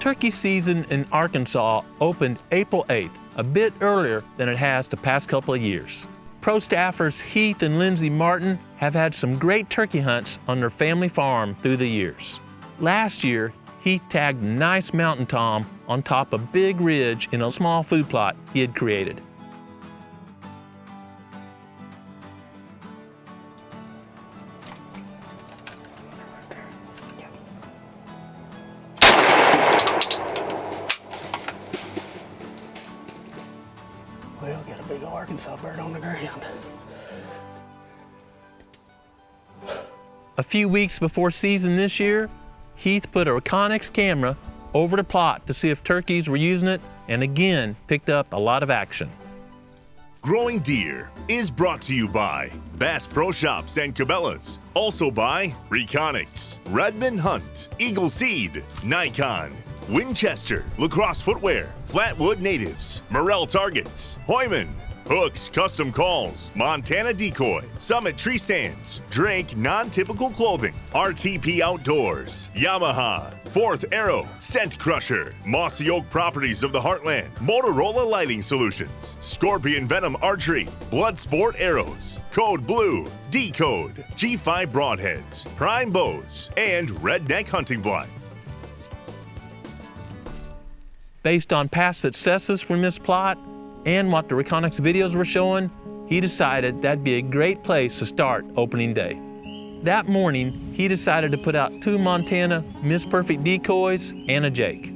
Turkey season in Arkansas opened April 8th, a bit earlier than it has the past couple of years. Pro staffers Heath and Lindsay Martin have had some great turkey hunts on their family farm through the years. Last year, Heath tagged a nice mountain tom on top of a big ridge in a small food plot he had created. Well, got a big Arkansas bird on the ground. A few weeks before season this year, Heath put a Reconyx camera over the plot to see if turkeys were using it, and again picked up a lot of action. Growing Deer is brought to you by Bass Pro Shops and Cabela's. Also by Reconyx, Redmond Hunt, Eagle Seed, Nikon, Winchester, Lacrosse Footwear, Flatwood Natives, Morel Targets, Hoyman, Hooks Custom Calls, Montana Decoy, Summit Tree Stands, Drake Non-Typical Clothing, RTP Outdoors, Yamaha, Fourth Arrow, Scent Crusher, Mossy Oak Properties of the Heartland, Motorola Lighting Solutions, Scorpion Venom Archery, Bloodsport Arrows, Code Blue, Decode, G5 Broadheads, Prime Bows, and Redneck Hunting Blind. Based on past successes from this plot and what the Reconyx videos were showing, he decided that'd be a great place to start opening day. That morning, he decided to put out 2 Montana Miss Perfect decoys and a Jake.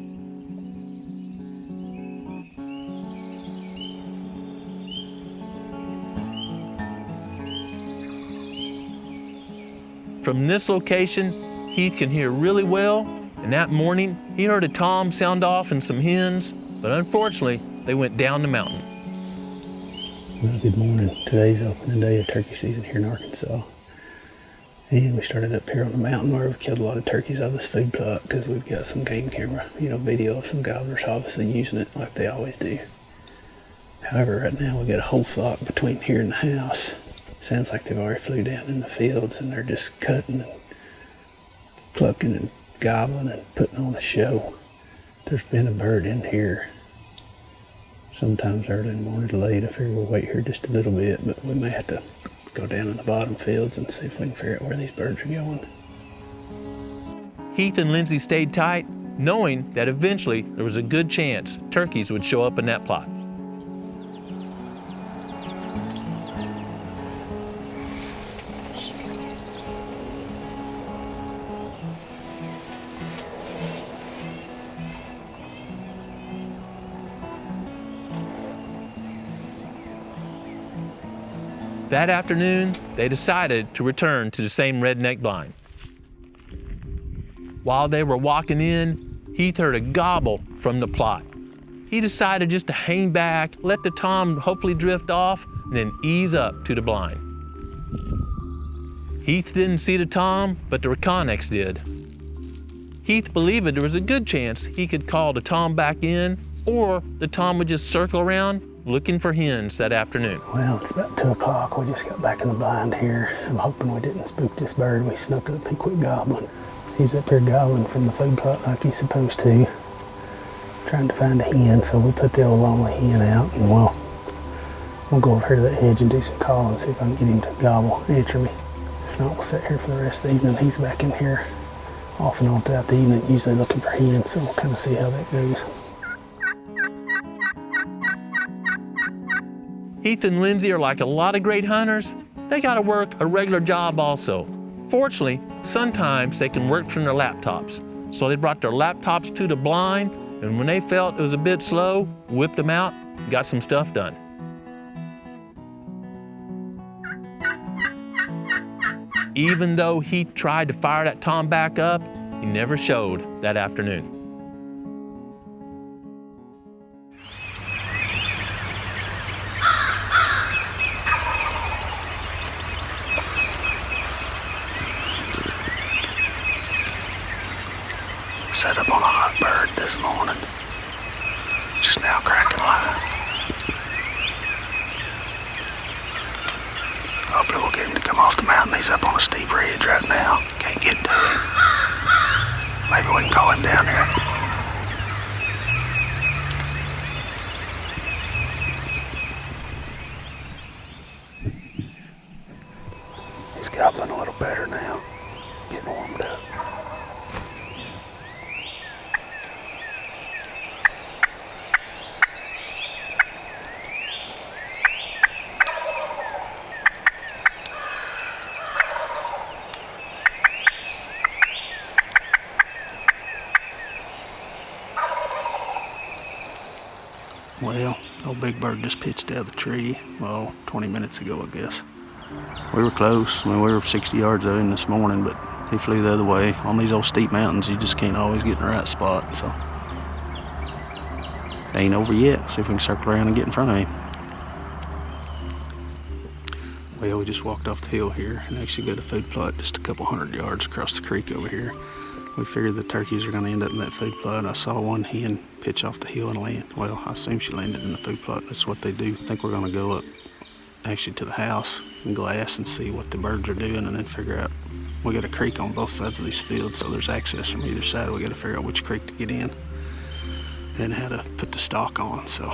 From this location, Heath can hear really well, and that morning, he heard a tom sound off and some hens, but unfortunately, they went down the mountain. Well, good morning. Today's opening day of turkey season here in Arkansas. And we started up here on the mountain where we've killed a lot of turkeys out of this food plot because we've got some game camera, video of some gobblers obviously using it like they always do. However, right now we've got a whole flock between here and the house. Sounds like they've already flew down in the fields and they're just cutting and clucking and gobbling and putting on a show. There's been a bird in here sometimes early in the morning to late. I figure we'll wait here just a little bit, but we may have to go down in the bottom fields and see if we can figure out where these birds are going. Heath and Lindsay stayed tight, knowing that eventually there was a good chance turkeys would show up in that plot. That afternoon, they decided to return to the same redneck blind. While they were walking in, Heath heard a gobble from the plot. He decided just to hang back, let the tom hopefully drift off, and then ease up to the blind. Heath didn't see the tom, but the Reconyx did. Heath believed there was a good chance he could call the tom back in, or the tom would just circle around looking for hens that afternoon. Well, it's about 2 o'clock. We just got back in the blind here. I'm hoping we didn't spook this bird. We snuck up and quit gobbling. He's up here gobbling from the food plot like he's supposed to, trying to find a hen, so we put the old lonely hen out, and we'll go over here to that hedge and do some calling and see if I can get him to gobble, answer me. If not, we'll sit here for the rest of the evening. He's back in here off and on throughout the evening, usually looking for hens, so we'll kind of see how that goes. Heath and Lindsay are like a lot of great hunters. They gotta work a regular job also. Fortunately, sometimes they can work from their laptops. So they brought their laptops to the blind, and when they felt it was a bit slow, whipped them out, got some stuff done. Even though he tried to fire that tom back up, he never showed that afternoon. Set up on a hot bird this morning. Just now cracking live. Hopefully we'll get him to come off the mountain. He's up on a steep ridge right now. Can't get to him. Maybe we can call him down here. big bird just pitched out of the tree, 20 minutes ago, I guess. We were close. I mean, we were 60 yards of him this morning, but he flew the other way. On these old steep mountains, you just can't always get in the right spot, so. It ain't over yet. See if we can circle around and get in front of him. Well, we just walked off the hill here and actually got a food plot just a couple 100 yards across the creek over here. We figured the turkeys are gonna end up in that food plot. I saw one hen pitch off the hill and land. Well, I assume she landed in the food plot. That's what they do. I think we're gonna go up actually to the house and glass and see what the birds are doing and then figure out. We got a creek on both sides of these fields, so there's access from either side. We gotta figure out which creek to get in and how to put the stock on, so.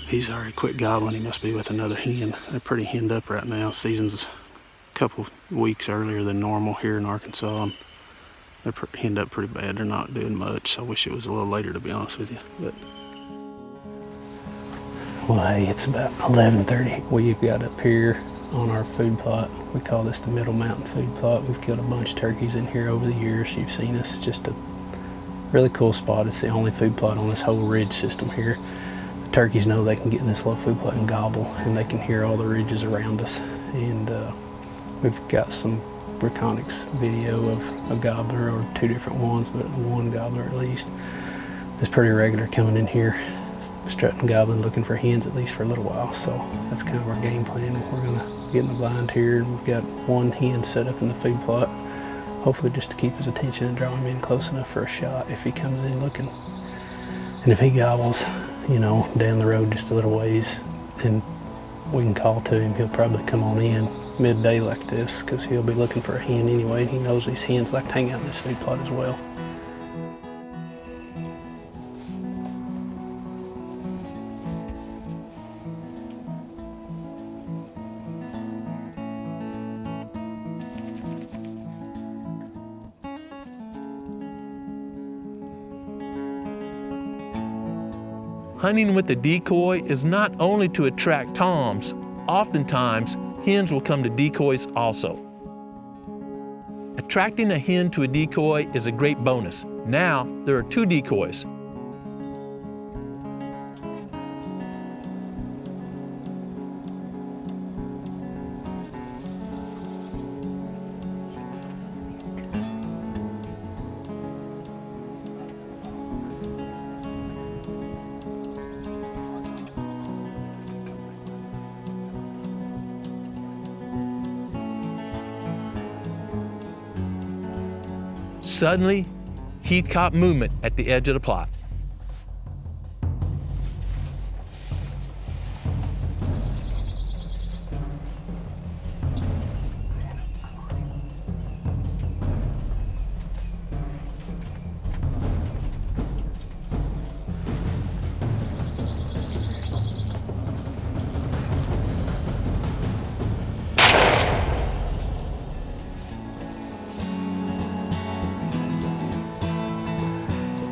He's already quit gobbling. He must be with another hen. They're pretty henned up right now. Season's a couple weeks earlier than normal here in Arkansas. And they're henned up pretty bad. They're not doing much. I wish it was a little later, to be honest with you. But well, hey, it's about 11:30. We've got up here on our food plot. We call this the Middle Mountain food plot. We've killed a bunch of turkeys in here over the years. You've seen us. It's just a really cool spot. It's the only food plot on this whole ridge system here. The turkeys know they can get in this little food plot and gobble, and they can hear all the ridges around us. And we've got some reconics video of a gobbler, or two different ones, but one gobbler at least. It's pretty regular coming in here, strutting, gobbling, looking for hens at least for a little while. So that's kind of our game plan. We're gonna get in the blind here, and we've got one hen set up in the food plot, hopefully just to keep his attention and draw him in close enough for a shot if he comes in looking. And if he gobbles, you know, down the road just a little ways, and we can call to him, he'll probably come on in midday like this, because he'll be looking for a hen anyway. He knows these hens like to hang out in this food plot as well. Hunting with the decoy is not only to attract toms. Oftentimes, hens will come to decoys also. Attracting a hen to a decoy is a great bonus. Now, there are two decoys. Suddenly, Heath caught movement at the edge of the plot.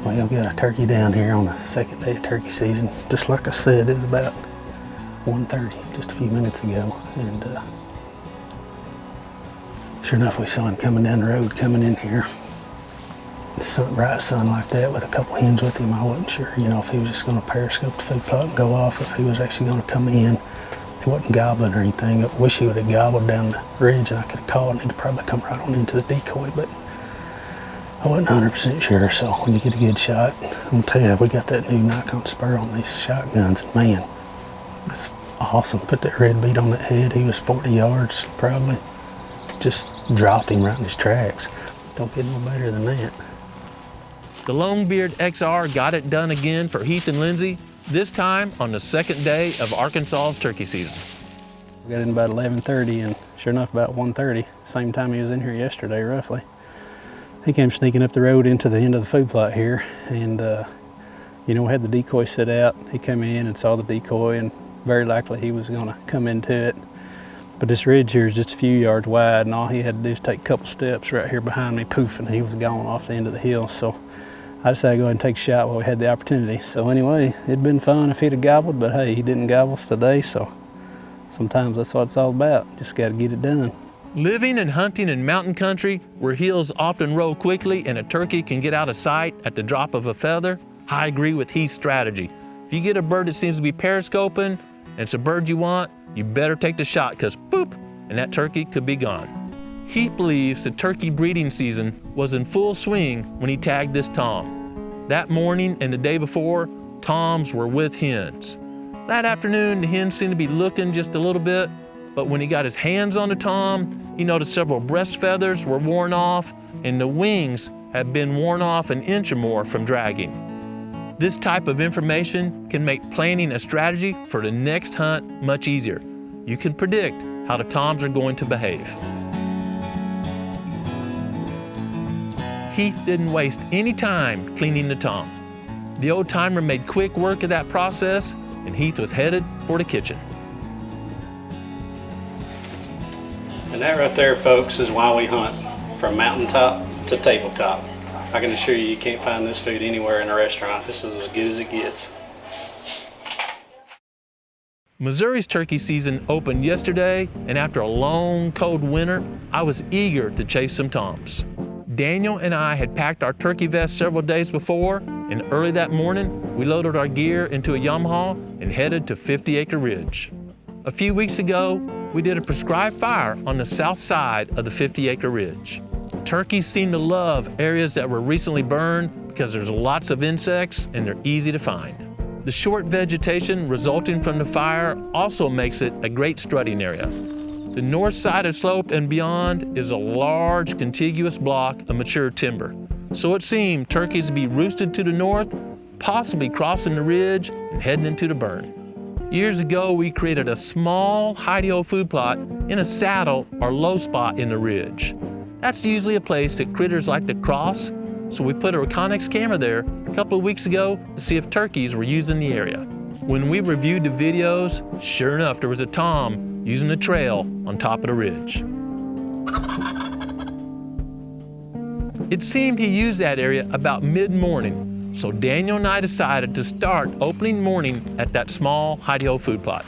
Well, we got a turkey down here on the second day of turkey season. Just like I said, it was about 1:30 just a few minutes ago. And sure enough, we saw him coming down the road, coming in here. Bright sun like that with a couple hens with him. I wasn't sure, you know, if he was just going to periscope the food plot and go off, if he was actually going to come in. He wasn't gobbling or anything. I wish he would have gobbled down the ridge and I could have called, and he'd probably come right on into the decoy, but I wasn't 100% sure. So when you get a good shot, I'm gonna tell you, we got that new Nikon spur on these shotguns, and man, that's awesome. Put that red bead on that head. He was 40 yards probably. Just dropped him right in his tracks. Don't get no better than that. The Longbeard XR got it done again for Heath and Lindsay, this time on the second day of Arkansas's turkey season. We got in about 11:30, and sure enough, about 1:30, same time he was in here yesterday, roughly. He came sneaking up the road into the end of the food plot here, and you know, we had the decoy set out. He came in and saw the decoy, and very likely he was gonna come into it. But this ridge here is just a few yards wide, and all he had to do is take a couple steps right here behind me, poof, and he was gone off the end of the hill. So I decided to go ahead and take a shot while we had the opportunity. So anyway, it'd been fun if he'd have gobbled, but hey, he didn't gobble us today, so sometimes that's what it's all about. Just gotta get it done. Living and hunting in mountain country, where hills often roll quickly and a turkey can get out of sight at the drop of a feather, I agree with Heath's strategy. If you get a bird that seems to be periscoping and it's a bird you want, you better take the shot because boop, and that turkey could be gone. Heath believes the turkey breeding season was in full swing when he tagged this tom. That morning and the day before, toms were with hens. That afternoon, the hens seemed to be looking just a little bit, but when he got his hands on the tom, he noticed several breast feathers were worn off and the wings had been worn off an inch or more from dragging. This type of information can make planning a strategy for the next hunt much easier. You can predict how the toms are going to behave. Heath didn't waste any time cleaning the tom. The old timer made quick work of that process, and Heath was headed for the kitchen. And that right there, folks, is why we hunt, from mountaintop to tabletop. I can assure you, you can't find this food anywhere in a restaurant. This is as good as it gets. Missouri's turkey season opened yesterday, and after a long, cold winter, I was eager to chase some toms. Daniel and I had packed our turkey vest several days before, and early that morning, we loaded our gear into a Yamaha and headed to 50 Acre Ridge. A few weeks ago, we did a prescribed fire on the south side of the 50 Acre Ridge. Turkeys seem to love areas that were recently burned because there's lots of insects and they're easy to find. The short vegetation resulting from the fire also makes it a great strutting area. The north side of the slope and beyond is a large contiguous block of mature timber. So it seemed turkeys would be roosted to the north, possibly crossing the ridge and heading into the burn. Years ago, we created a small hidey-ho food plot in a saddle or low spot in the ridge. That's usually a place that critters like to cross, so we put a Reconyx camera there a couple of weeks ago to see if turkeys were using the area. When we reviewed the videos, sure enough, there was a tom using the trail on top of the ridge. It seemed he used that area about mid-morning, so Daniel and I decided to start opening morning at that small hidey-ho food plot.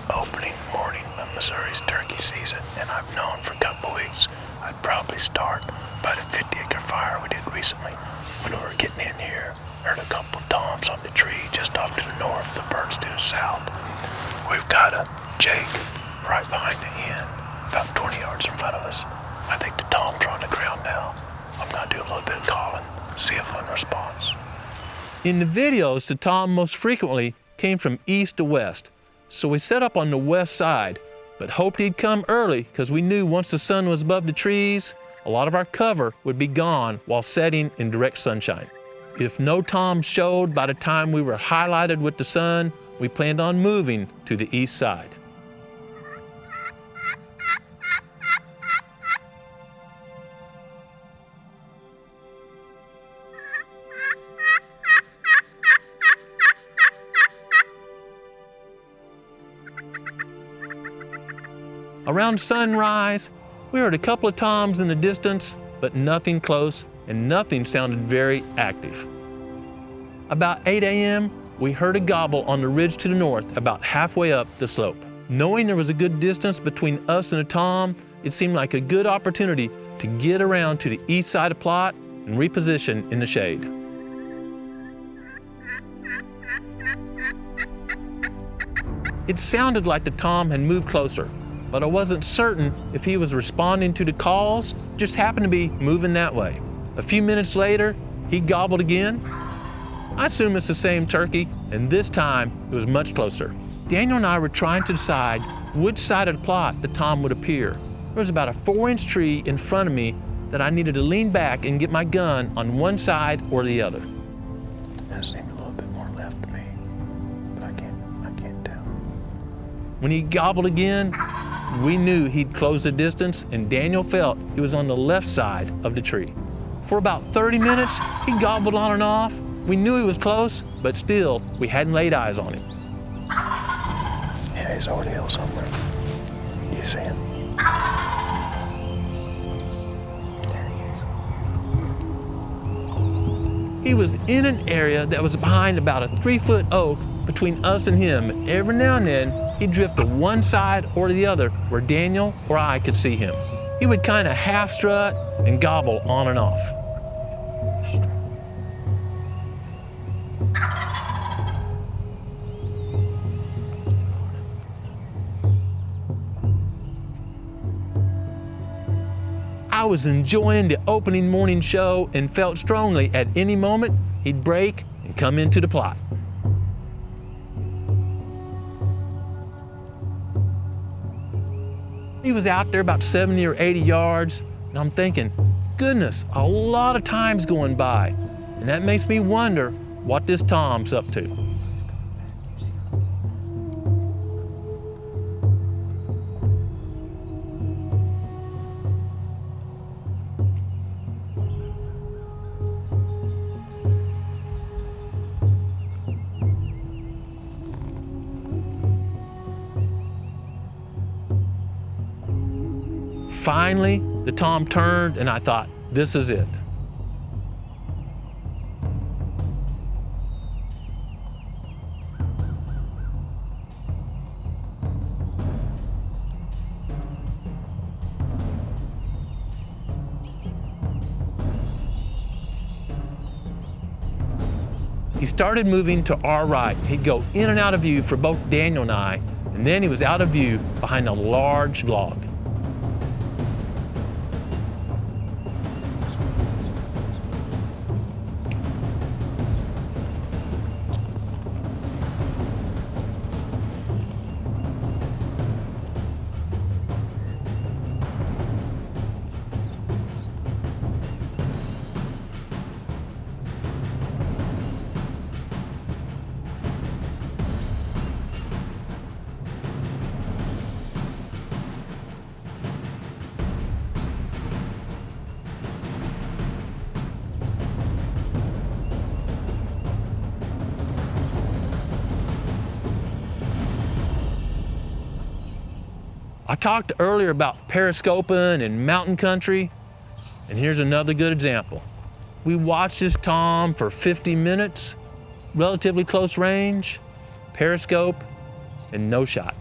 Opening morning of Missouri's turkey season, and I've known for a couple of weeks I'd probably start by the 50 acre fire we did recently. When we were getting in here, heard a couple of toms on the tree just off to the north, the birds to the south. We've got a jake right behind the hen, about 20 yards in front of us. I think the toms are on the ground now. I'm gonna do a little bit of calling, see if one responds. In the videos, the tom most frequently came from east to west, so we set up on the west side, but hoped he'd come early because we knew once the sun was above the trees, a lot of our cover would be gone while setting in direct sunshine. If no tom showed by the time we were highlighted with the sun, we planned on moving to the east side. Around sunrise, we heard a couple of toms in the distance, but nothing close and nothing sounded very active. About 8 a.m., we heard a gobble on the ridge to the north about halfway up the slope. Knowing there was a good distance between us and a tom, it seemed like a good opportunity to get around to the east side of the plot and reposition in the shade. It sounded like the tom had moved closer, but I wasn't certain if he was responding to the calls, just happened to be moving that way. A few minutes later, he gobbled again. I assume it's the same turkey, and this time it was much closer. Daniel and I were trying to decide which side of the plot the tom would appear. There was about a 4-inch tree in front of me that I needed to lean back and get my gun on one side or the other. That seemed a little bit more left to me, but I can't tell. When he gobbled again, we knew he'd close the distance, and Daniel felt he was on the left side of the tree. For about 30 minutes, he gobbled on and off. We knew he was close, but still, we hadn't laid eyes on him. Yeah, he's over the hill somewhere. You see him? There he is. He was in an area that was behind about a 3-foot oak between us and him. Every now and then, he'd drift to one side or the other where Daniel or I could see him. He would kind of half strut and gobble on and off. I was enjoying the opening morning show and felt strongly at any moment he'd break and come into the plot. He was out there about 70 or 80 yards, and I'm thinking, goodness, a lot of time's going by. And that makes me wonder what this Tom's up to. Finally, the Tom turned, and I thought, this is it. He started moving to our right. He'd go in and out of view for both Daniel and I, and then he was out of view behind a large log. I talked earlier about periscoping and mountain country, and here's another good example. We watched this Tom for 50 minutes, relatively close range, periscope, and no shot.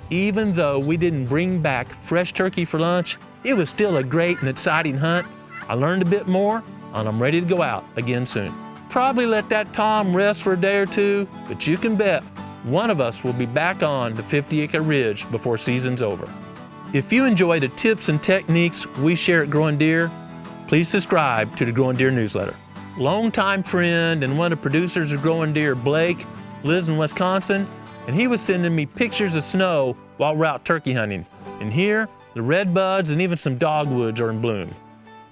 Even though we didn't bring back fresh turkey for lunch, it was still a great and exciting hunt. I learned a bit more, and I'm ready to go out again soon. Probably let that Tom rest for a day or two, but you can bet one of us will be back on the 50-acre ridge before season's over. If you enjoy the tips and techniques we share at Growing Deer, please subscribe to the Growing Deer newsletter. Longtime friend and one of the producers of Growing Deer, Blake, lives in Wisconsin, and he was sending me pictures of snow while we're out turkey hunting. And here, the red buds and even some dogwoods are in bloom.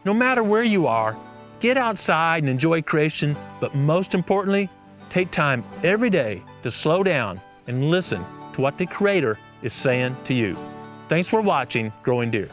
No matter where you are, get outside and enjoy creation, but most importantly, take time every day to slow down and listen to what the Creator is saying to you. Thanks for watching Growing Deer.